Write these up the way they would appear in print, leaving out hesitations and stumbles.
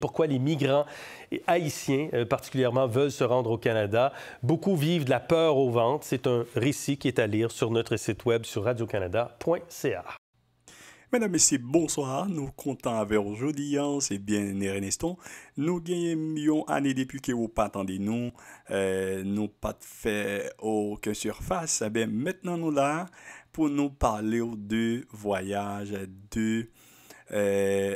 Pourquoi les migrants haïtiens particulièrement veulent se rendre au Canada. Beaucoup vivent de la peur au ventre. C'est un récit qui est à lire sur notre site web sur radiocanada.ca. Mesdames, Messieurs, bonsoir. Nous comptons avec aujourd'hui, c'est bien Erneston. Nous gagnons une année depuis que vous pas attendez nous, nous pas fait aucune surface. Eh bien, maintenant nous là pour nous parler de voyage, de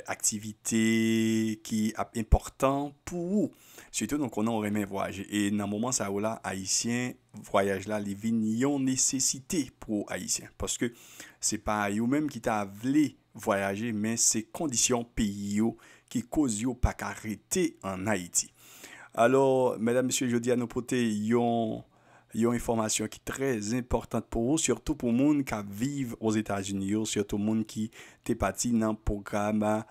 activité qui est important pour vous. Surtout, donc, on aurait aimé voyager. Et dans le moment, ça là, haïtien, voyage là, les vignes ont nécessité pour haïtien. Parce que c'est pas eux-mêmes qui t'a voulu voyager, mais c'est conditions pays qui causent pas qu'arrêter en Haïti. Alors, mesdames, messieurs, je dis à nos potes, une information qui est très importante pour vous, surtout pour les gens qui vivent aux États-Unis, surtout les gens qui sont partis dans le programme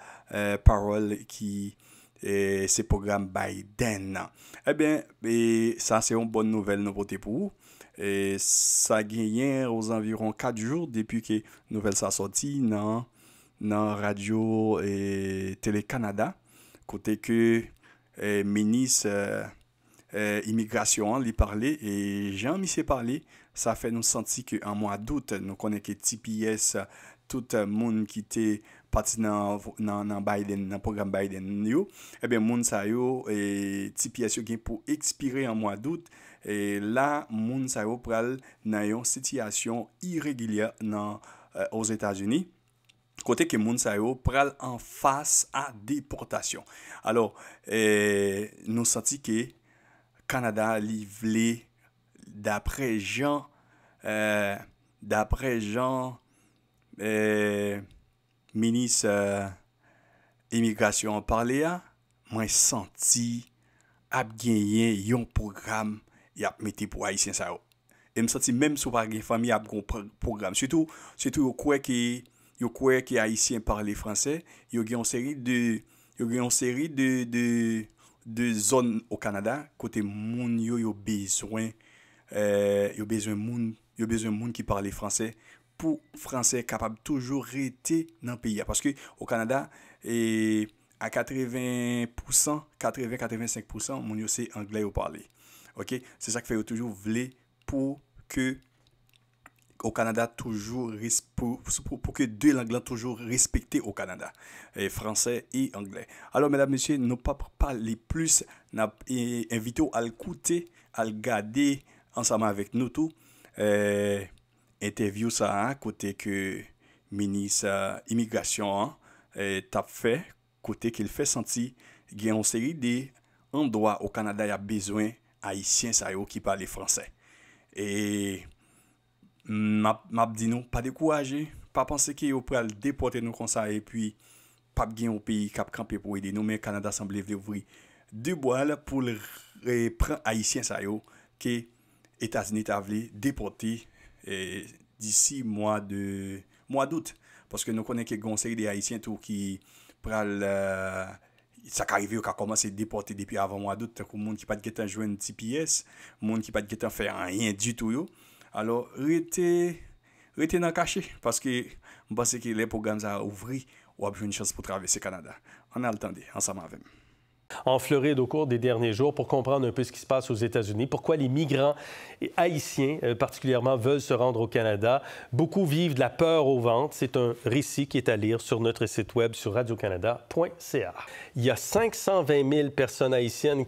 Parole qui est ce programme Biden. Eh bien, ça c'est une bonne nouvelle nouveauté pour vous. Et ça a gagné aux environs 4 jours depuis que la nouvelle s'est sortie dans Radio et Télé-Canada, côté que ministre immigration, lui parler et Jean-Michel parler, ça fait nous sentir qu'en mois d'août, nous connaissons que TPS, tout le monde qui était parti dans Biden, dans le programme Biden, eh bien, moun sa yo, et TPS yo gen pour expirer en mois d'août, et là, moun sa yo pral dans une situation irrégulière aux États-Unis. Côté que moun sa yo pral en face à déportation. Alors, nous senti que Canada livré d'après Jean ministre immigration parlé a moi senti a gagné un programme y a metté pour haïtien ça et me senti même sous pas gen famille a un programme surtout yo quoi que haïtien parler français yo gen une série de zones au Canada côté moun yo besoin moun qui parle français pour français capable toujours rester dans le pays parce que au Canada et à 80-85% moun yo c'est anglais au parler. OK, c'est ça qui fait toujours vle pour que au Canada toujours pour que deux langues toujours respectées au Canada, français et anglais. Alors mesdames messieurs, nous pas parler plus, n'a invité à l'écouter, à le garder ensemble avec nous tout interview ça côté que ministre immigration t'a fait côté qu'il fait sentir il y a une série d'endroits au Canada il y a besoin haïtiens ça qui parlent français et m'a dit non pas décourager pas penser que vous pourrez déporter nous comme ça et puis pas bien au pays cap camper pour aider nous mais Canada semble ouvrir deux bois pour prendre haïtiens ça que États-Unis t'a voulu déporter d'ici mois d'août parce que nous connaissons que une série des haïtiens tout qui pral ça qui arrive qui a commencé à déporter depuis avant mois d'août tant que monde qui pas de guetan joindre TPS monde qui pas de guetan faire rien du tout yo. Alors restez dans caché parce que je pense que les programmes ça ouvrir ou avoir une chance pour traverser le Canada. On a le temps ensemble avec. En Floride au cours des derniers jours pour comprendre un peu ce qui se passe aux États-Unis, pourquoi les migrants haïtiens particulièrement veulent se rendre au Canada. Beaucoup vivent de la peur au ventre. C'est un récit qui est à lire sur notre site web sur radiocanada.ca. Il y a 520 000 personnes haïtiennes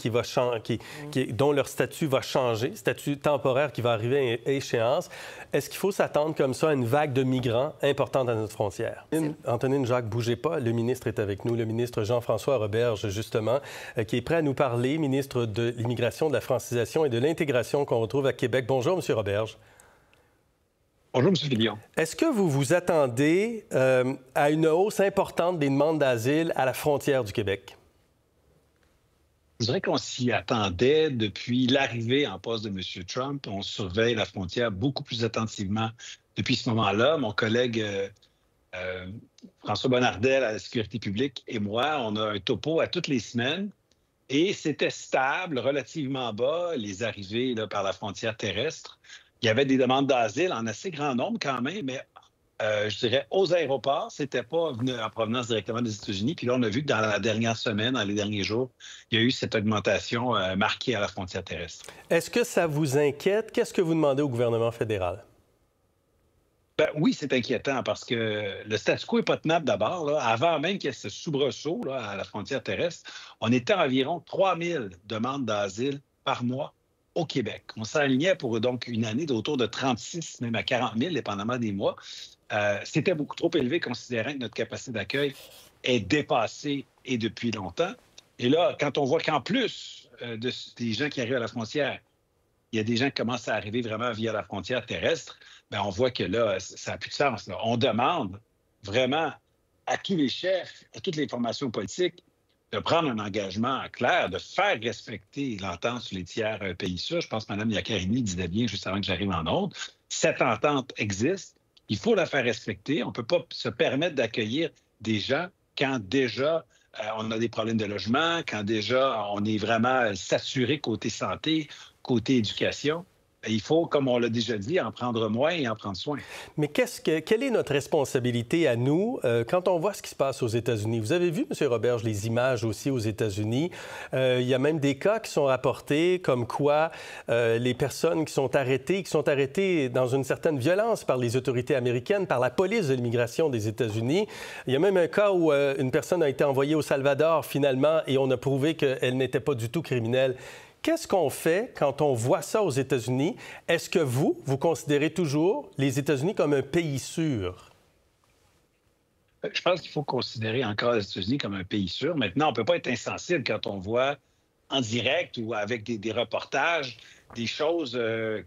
dont leur statut va changer, statut temporaire qui va arriver à échéance. Est-ce qu'il faut s'attendre comme ça à une vague de migrants importante à notre frontière? Antonine Jacques, bougez pas, le ministre est avec nous, le ministre Jean-François Roberge, justement, qui est prêt à nous parler, ministre de l'Immigration, de la francisation et de l'intégration qu'on retrouve à Québec. Bonjour, M. Roberge. Bonjour, M. Fillon. Est-ce que vous vous attendez à une hausse importante des demandes d'asile à la frontière du Québec? Je dirais qu'on s'y attendait depuis l'arrivée en poste de M. Trump. On surveille la frontière beaucoup plus attentivement depuis ce moment-là. Mon collègue François Bonnardel à la Sécurité publique et moi, on a un topo à toutes les semaines et c'était stable, relativement bas, les arrivées là, par la frontière terrestre. Il y avait des demandes d'asile en assez grand nombre quand même, mais je dirais, aux aéroports. C'était pas venu en provenance directement des États-Unis. Puis là, on a vu que dans la dernière semaine, dans les derniers jours, il y a eu cette augmentation marquée à la frontière terrestre. Est-ce que ça vous inquiète? Qu'est-ce que vous demandez au gouvernement fédéral? Ben, oui, c'est inquiétant parce que le statu quo n'est pas tenable d'abord. Là. Avant même qu'il y ait ce soubresaut là, à la frontière terrestre, on était à environ 3000 demandes d'asile par mois au Québec. On s'alignait pour donc une année d'autour de 36, même à 40 000, dépendamment des mois. C'était beaucoup trop élevé considérant que notre capacité d'accueil est dépassée et depuis longtemps. Et là, quand on voit qu'en plus des gens qui arrivent à la frontière, il y a des gens qui commencent à arriver vraiment via la frontière terrestre, bien, on voit que là, ça n'a plus de sens. Là. On demande vraiment à tous les chefs, à toutes les formations politiques, de prendre un engagement clair, de faire respecter l'entente sur les tiers pays sûrs. Je pense que Mme Yaccarini disait bien juste avant que j'arrive en onde. Cette entente existe. Il faut la faire respecter. On ne peut pas se permettre d'accueillir des gens quand déjà on a des problèmes de logement, quand déjà on est vraiment saturé côté santé, côté éducation. Il faut, comme on l'a déjà dit, en prendre moins et en prendre soin. Mais quelle est notre responsabilité à nous quand on voit ce qui se passe aux États-Unis? Vous avez vu, M. Roberge, les images aussi aux États-Unis. Il y a même des cas qui sont rapportés comme quoi les personnes qui sont arrêtées dans une certaine violence par les autorités américaines, par la police de l'immigration des États-Unis. Il y a même un cas où une personne a été envoyée au Salvador finalement et on a prouvé qu'elle n'était pas du tout criminelle. Qu'est-ce qu'on fait quand on voit ça aux États-Unis? Est-ce que vous considérez toujours les États-Unis comme un pays sûr? Je pense qu'il faut considérer encore les États-Unis comme un pays sûr. Maintenant, on ne peut pas être insensible quand on voit en direct ou avec des reportages des choses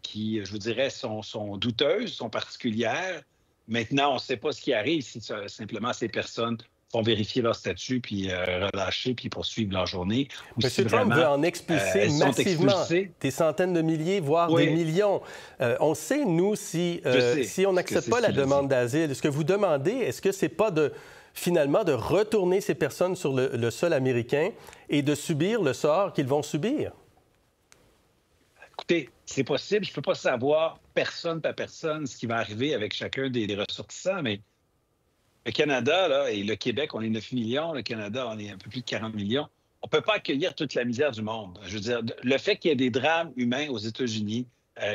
qui, je vous dirais, sont douteuses, sont particulières. Maintenant, on ne sait pas ce qui arrive si simplement ces personnes vont vérifier leur statut, puis relâcher, puis poursuivre leur journée. M. Trump veut en expulser massivement des centaines de milliers, voire des millions. On sait, nous, si on n'accepte pas la demande d'asile, ce que vous demandez, est-ce que c'est pas finalement de retourner ces personnes sur le sol américain et de subir le sort qu'ils vont subir? Écoutez, c'est possible. Je ne peux pas savoir personne par personne ce qui va arriver avec chacun des ressortissants, mais le Canada là, et le Québec, on est 9 millions. Le Canada, on est un peu plus de 40 millions. On ne peut pas accueillir toute la misère du monde. Je veux dire, le fait qu'il y ait des drames humains aux États-Unis,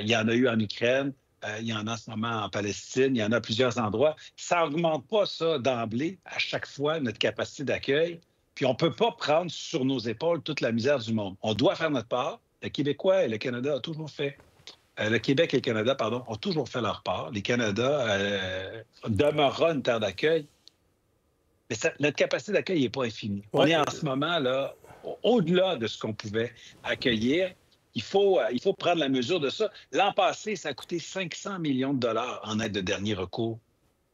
il y en a eu en Ukraine, il y en a en ce moment en Palestine, il y en a à plusieurs endroits. Ça n'augmente pas ça d'emblée, à chaque fois, notre capacité d'accueil. Puis on ne peut pas prendre sur nos épaules toute la misère du monde. On doit faire notre part. Le Québécois et le Canada ont toujours fait. Le Québec et le Canada, pardon, ont toujours fait leur part. Les Canada demeurera une terre d'accueil. Mais notre capacité d'accueil n'est pas infinie. On est en ce moment là au-delà de ce qu'on pouvait accueillir. Il faut prendre la mesure de ça. L'an passé, ça a coûté 500 millions de dollars en aide de dernier recours.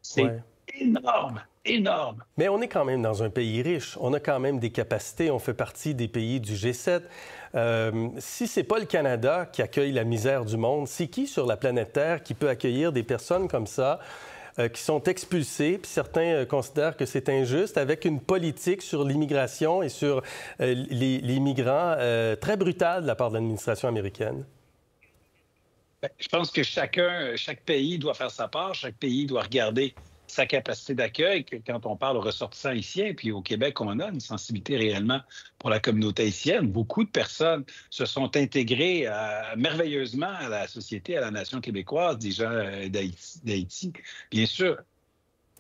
C'est énorme, énorme. Mais on est quand même dans un pays riche. On a quand même des capacités. On fait partie des pays du G7. Si ce n'est pas le Canada qui accueille la misère du monde, c'est qui sur la planète Terre qui peut accueillir des personnes comme ça, qui sont expulsées, puis certains considèrent que c'est injuste, avec une politique sur l'immigration et sur les migrants très brutale de la part de l'administration américaine? Je pense que chaque pays doit faire sa part, chaque pays doit regarder sa capacité d'accueil. Quand on parle aux ressortissants haïtiens, puis au Québec, on a une sensibilité réellement pour la communauté haïtienne. Beaucoup de personnes se sont intégrées merveilleusement à la société, à la nation québécoise, des gens d'Haïti, bien sûr.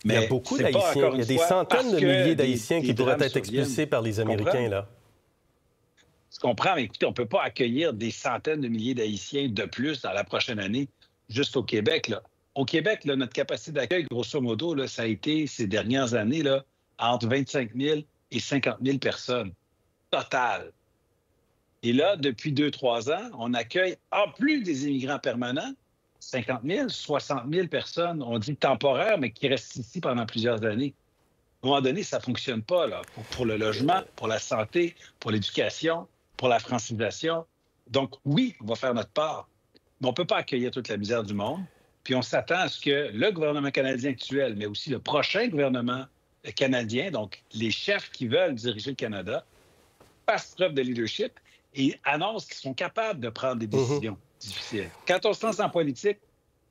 Mais il y a beaucoup d'Haïtiens. Il y a des centaines de milliers d'Haïtiens qui pourraient être expulsés par les Américains, là. Je comprends, mais écoutez, on ne peut pas accueillir des centaines de milliers d'Haïtiens de plus dans la prochaine année, juste au Québec, là. Au Québec, là, notre capacité d'accueil, grosso modo, là, ça a été, ces dernières années, là, entre 25 000 et 50 000 personnes. Total. Et là, depuis 2-3 ans, on accueille, en plus des immigrants permanents, 50 000, 60 000 personnes, on dit temporaires, mais qui restent ici pendant plusieurs années. À un moment donné, ça ne fonctionne pas là, pour le logement, pour la santé, pour l'éducation, pour la francisation. Donc, oui, on va faire notre part, mais on ne peut pas accueillir toute la misère du monde. Puis on s'attend à ce que le gouvernement canadien actuel, mais aussi le prochain gouvernement canadien, donc les chefs qui veulent diriger le Canada, fassent preuve de leadership et annoncent qu'ils sont capables de prendre des décisions difficiles. Quand on se lance en politique,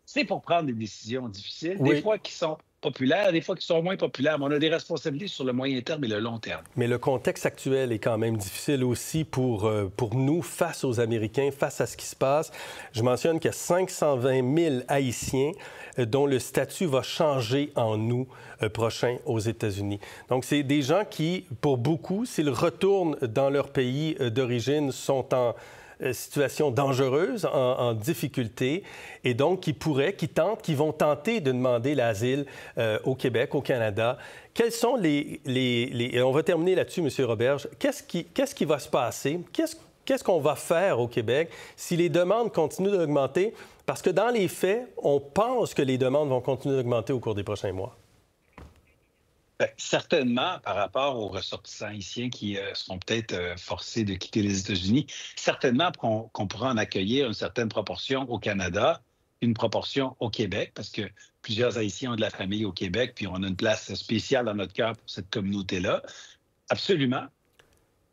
c'est pour prendre des décisions difficiles, Oui. des fois qui sont populaires, des fois qui sont moins populaires, mais on a des responsabilités sur le moyen terme et le long terme. Mais le contexte actuel est quand même difficile aussi pour nous, face aux Américains, face à ce qui se passe. Je mentionne qu'il y a 520 000 Haïtiens dont le statut va changer en août prochain aux États-Unis. Donc, c'est des gens qui, pour beaucoup, s'ils retournent dans leur pays d'origine, sont en situation dangereuse, en difficulté, et donc qui vont tenter de demander l'asile au Québec, au Canada. Quels sont et on va terminer là-dessus, M. Roberge. Qu'est-ce qui va se passer? Qu'est-ce qu'on va faire au Québec si les demandes continuent d'augmenter? Parce que dans les faits, on pense que les demandes vont continuer d'augmenter au cours des prochains mois. Bien, certainement, par rapport aux ressortissants haïtiens qui seront peut-être forcés de quitter les États-Unis, certainement qu'on pourra en accueillir une certaine proportion au Canada, une proportion au Québec, parce que plusieurs Haïtiens ont de la famille au Québec, puis on a une place spéciale dans notre cœur pour cette communauté-là. Absolument.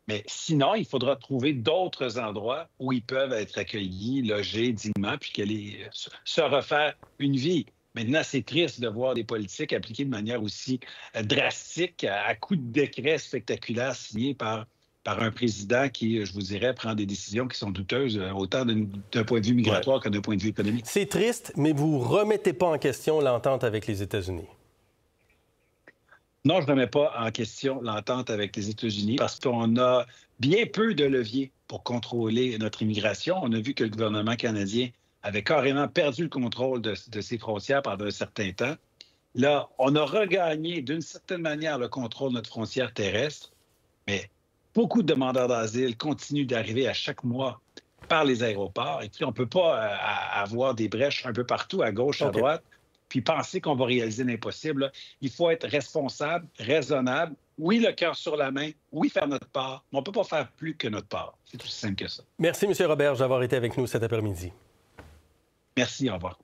Mais sinon, il faudra trouver d'autres endroits où ils peuvent être accueillis, logés dignement, puis se refaire une vie. Maintenant, c'est triste de voir des politiques appliquées de manière aussi drastique, à coups de décrets spectaculaires signés par un président qui, je vous dirais, prend des décisions qui sont douteuses, autant d'un point de vue migratoire que d'un point de vue économique. C'est triste, mais vous ne remettez pas en question l'entente avec les États-Unis. Non, je ne remets pas en question l'entente avec les États-Unis parce qu'on a bien peu de leviers pour contrôler notre immigration. On a vu que le gouvernement canadien avait carrément perdu le contrôle de ses frontières pendant un certain temps. Là, on a regagné d'une certaine manière le contrôle de notre frontière terrestre, mais beaucoup de demandeurs d'asile continuent d'arriver à chaque mois par les aéroports. Et puis, on ne peut pas avoir des brèches un peu partout, à gauche, à droite, puis penser qu'on va réaliser l'impossible. Il faut être responsable, raisonnable. Oui, le cœur sur la main. Oui, faire notre part. Mais on ne peut pas faire plus que notre part. C'est aussi simple que ça. Merci, M. Roberge, d'avoir été avec nous cet après-midi. Merci, au revoir.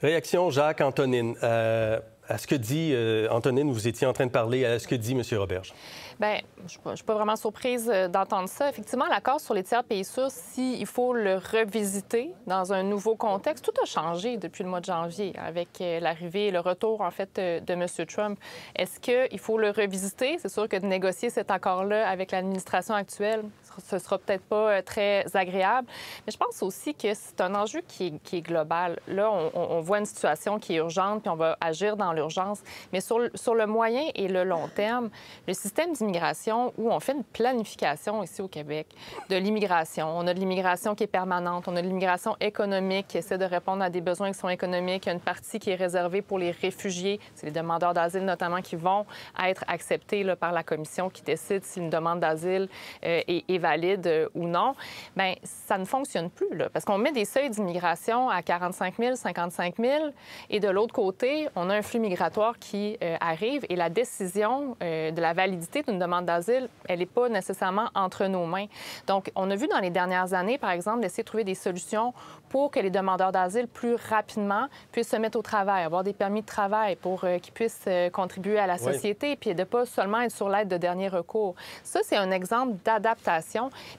Réaction, Jacques, Antonine. À ce que dit Antonine, vous étiez en train de parler à ce que dit M. Roberge. Bien, je ne suis pas vraiment surprise d'entendre ça. Effectivement, l'accord sur les tiers pays sûrs, s'il faut le revisiter dans un nouveau contexte, tout a changé depuis le mois de janvier avec l'arrivée et le retour, en fait, de M. Trump. Est-ce qu'il faut le revisiter? C'est sûr que de négocier cet accord-là avec l'administration actuelle, ce ne sera peut-être pas très agréable. Mais je pense aussi que c'est un enjeu qui est global. Là, on voit une situation qui est urgente, puis on va agir dans l'urgence. Mais sur le moyen et le long terme, le système d'immigration, où on fait une planification ici au Québec de l'immigration. On a de l'immigration qui est permanente, on a de l'immigration économique qui essaie de répondre à des besoins qui sont économiques. Il y a une partie qui est réservée pour les réfugiés. C'est les demandeurs d'asile notamment qui vont être acceptés là, par la commission qui décide si une demande d'asile est valide ou non. Bien, ça ne fonctionne plus, là, parce qu'on met des seuils d'immigration à 45 000, 55 000, et de l'autre côté, on a un flux migratoire qui arrive et la décision de la validité d'une demande d'asile, elle n'est pas nécessairement entre nos mains. Donc, on a vu dans les dernières années, par exemple, d'essayer de trouver des solutions pour que les demandeurs d'asile, plus rapidement, puissent se mettre au travail, avoir des permis de travail pour qu'ils puissent contribuer à la société, puis de ne pas seulement être sur l'aide de dernier recours. Ça, c'est un exemple d'adaptation.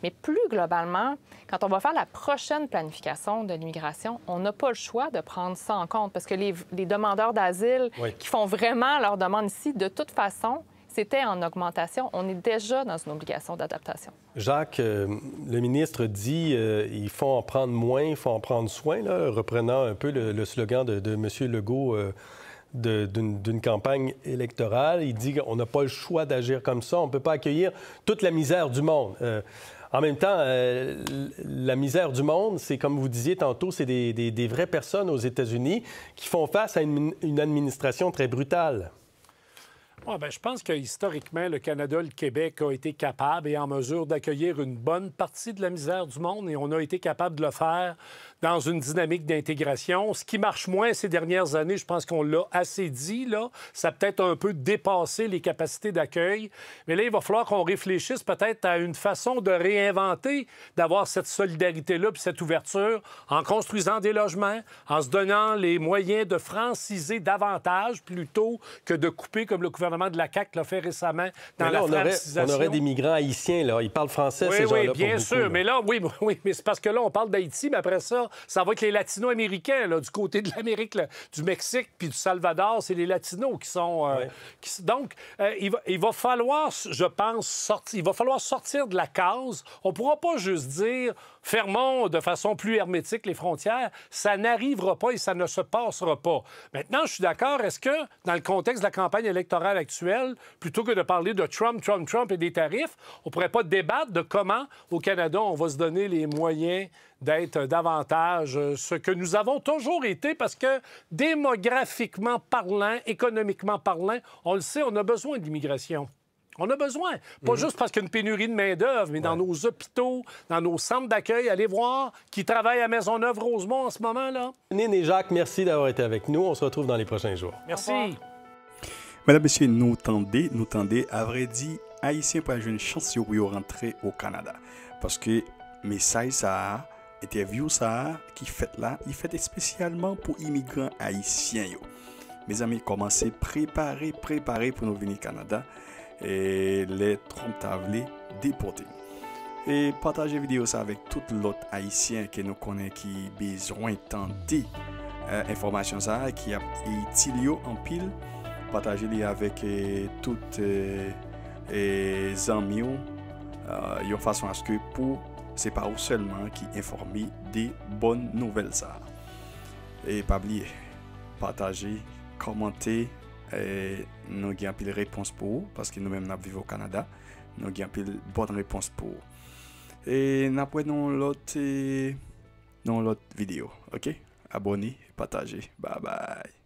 Mais plus globalement, quand on va faire la prochaine planification de l'immigration, on n'a pas le choix de prendre ça en compte parce que les demandeurs d'asile qui font vraiment leur demande ici, de toute façon, c'était en augmentation. On est déjà dans une obligation d'adaptation. Jacques, le ministre dit il faut en prendre moins, il faut en prendre soin, là, reprenant un peu le slogan de M. Legault d'une campagne électorale. Il dit qu'on n'a pas le choix d'agir comme ça. On ne peut pas accueillir toute la misère du monde. En même temps, la misère du monde, c'est comme vous disiez tantôt, c'est des vraies personnes aux États-Unis qui font face à une administration très brutale. Ouais, bien, je pense que historiquement, le Canada, le Québec a été capable et en mesure d'accueillir une bonne partie de la misère du monde et on a été capable de le faire dans une dynamique d'intégration. Ce qui marche moins ces dernières années, je pense qu'on l'a assez dit, là, ça a peut-être un peu dépassé les capacités d'accueil. Mais là, il va falloir qu'on réfléchisse peut-être à une façon de réinventer, d'avoir cette solidarité-là puis cette ouverture en construisant des logements, en se donnant les moyens de franciser davantage plutôt que de couper comme le gouvernement de la CAQ l'a fait récemment dans la francisation. On aurait des migrants haïtiens, là. Ils parlent français, ces gens-là. Oui, bien sûr. Beaucoup, mais là, oui, mais c'est parce que là, on parle d'Haïti, mais après ça, ça va être les Latino-Américains, là, du côté de l'Amérique, du Mexique puis du Salvador. C'est les Latinos qui sont... Donc, il va falloir, je pense, sortir de la case. On ne pourra pas juste dire « fermons de façon plus hermétique les frontières ». Ça n'arrivera pas et ça ne se passera pas. Maintenant, je suis d'accord. Est-ce que, dans le contexte de la campagne électorale actuelle, plutôt que de parler de Trump et des tarifs, on ne pourrait pas débattre de comment, au Canada, on va se donner les moyens d'être davantage ce que nous avons toujours été, parce que démographiquement parlant, économiquement parlant, on le sait, on a besoin d'immigration. On a besoin. Pas juste parce qu'il y a une pénurie de main-d'œuvre, mais dans nos hôpitaux, dans nos centres d'accueil. Allez voir qui travaillent à Maisonneuve-Rosemont en ce moment-là. Nine et Jacques, merci d'avoir été avec nous. On se retrouve dans les prochains jours. Merci. Madame, monsieur, nous tendez, à vrai dire, Haïtiens pour une chance de rentrer au Canada. Parce que message ça, interview ça, qui fait là, il fait spécialement pour immigrants haïtiens. Mes amis, commencez à préparer pour nous venir au Canada. Et les Trump tablés déportés. Et partagez vidéo ça avec tout l'autre haïtien que nous connaissons qui besoin tenter information ça qui a utile en pile. Partagez-les avec toutes les amis de façon à ce que c'est pas vous seulement qui informer des bonnes nouvelles ça. Et pas oublier partager, commenter. Nous avons une réponse pour vous, parce que nous-mêmes nous vivons au Canada. Nous avons une bonne réponse pour vous. Et nous avons l'autre vidéo. OK? Abonnez, partagez. Bye bye.